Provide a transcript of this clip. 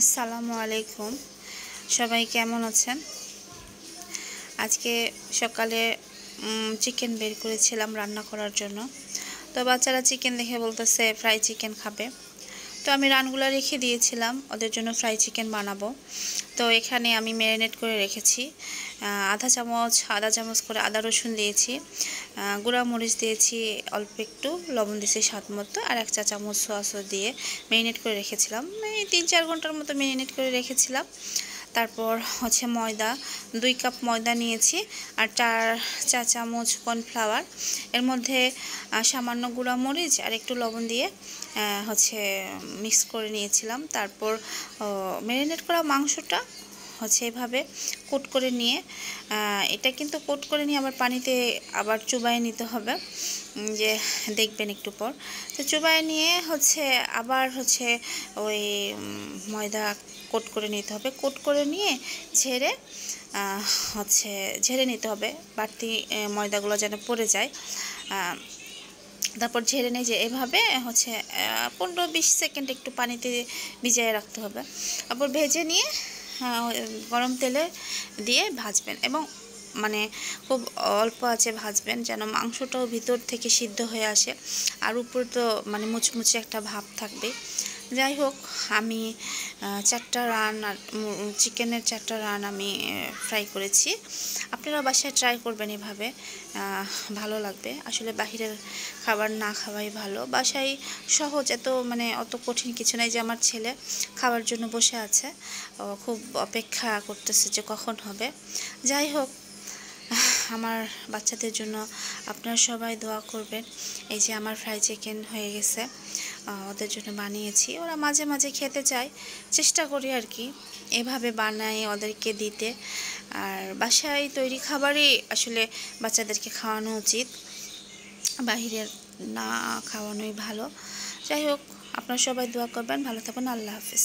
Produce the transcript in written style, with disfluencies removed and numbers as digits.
আসসালামু আলাইকুম। সবাই কেমন আছেন? আজকে সকালে চিকেন বের করেছিলাম রান্না করার জন্য। তো বাচ্চারা চিকেন দেখে বলতেছে ফ্রাই চিকেন খাবে। তো আমি রানগুলো রেখে দিয়েছিলাম ওদের জন্য ফ্রাই চিকেন বানাবো। তো এখানে আমি ম্যারিনেট করে রেখেছি। আধা চামচ করে আদা রসুন দিয়েছি, গুঁড়া মরিচ দিয়েছি অল্প একটু, লবণ দিয়েছি স্বাদ মতো, আর 1 চা চামচ সোয়া সস দিয়ে ম্যারিনেট করে রেখেছিলাম। এই 3-4 ঘন্টার মতো ম্যারিনেট করে রেখেছিলাম। তারপর ময়দা, 2 কাপ ময়দা নিয়েছি, আর 4 চা চামচ কর্নফ্লাওয়ার। এর মধ্যে সামান্য গুঁড়া মরিচ আর একটু লবণ দিয়ে মিক্স করে নিয়েছিলাম। তারপর ম্যারিনেট করা মাংসটা এভাবে কোট করে নিয়ে, এটা কিন্তু কোট করে নিয়ে আবার পানিতে আবার চুবাই নিতে হবে, যে দেখবেন একটু পর। তো চুবাই নিয়ে আবার ওই ময়দা কোট করে নিতে হবে। কোট করে নিয়ে ঝেড়ে ঝেড়ে নিতে হবে, বাড়তি ময়দাগুলো যেন পড়ে যায়। তারপর ঝেড়ে নিয়ে যে এভাবে 15-20 সেকেন্ড একটু পানিতে ভিজিয়ে রাখতে হবে। তারপর ভেজে নিয়ে গরম তেলে দিয়ে ভাজবেন, এবং খুব অল্প আঁচে ভাজবেন যেন মাংসটাও ভিতর থেকে সিদ্ধ হয়ে আসে, আর উপরে তো মুচমুচে একটা ভাব থাকবে। যাই হোক, আমি 4টা রান আর চিকেনের 4টা রান আমি ফ্রাই করেছি। আপনারা বাসায় ট্রাই করবেন, এভাবে ভালো লাগবে। আসলে বাহিরের খাবার না খাওয়াই ভালো। বাসায় সহজ, অত কঠিন কিছু নাই। যে আমার ছেলে খাওয়ার জন্য বসে আছে, খুব অপেক্ষা করতেছে যে কখন হবে। যাই হোক, আমার বাচ্চাদের জন্য আপনারা সবাই দোয়া করবেন। এই যে আমার ফ্রাই চিকেন হয়ে গেছে, ওদের জন্য বানিয়েছি। ওরা মাঝে মাঝে খেতে চায়, চেষ্টা করি আর কি এভাবে বানাই ওদেরকে দিতে। আর বাসায় তৈরি খাবারই আসলে বাচ্চাদেরকে খাওয়ানো উচিত, বাহিরের না খাওয়ানোই ভালো। যাই হোক, আপনারা সবাই দোয়া করবেন। ভালো থাকুন। আল্লাহ হাফেজ।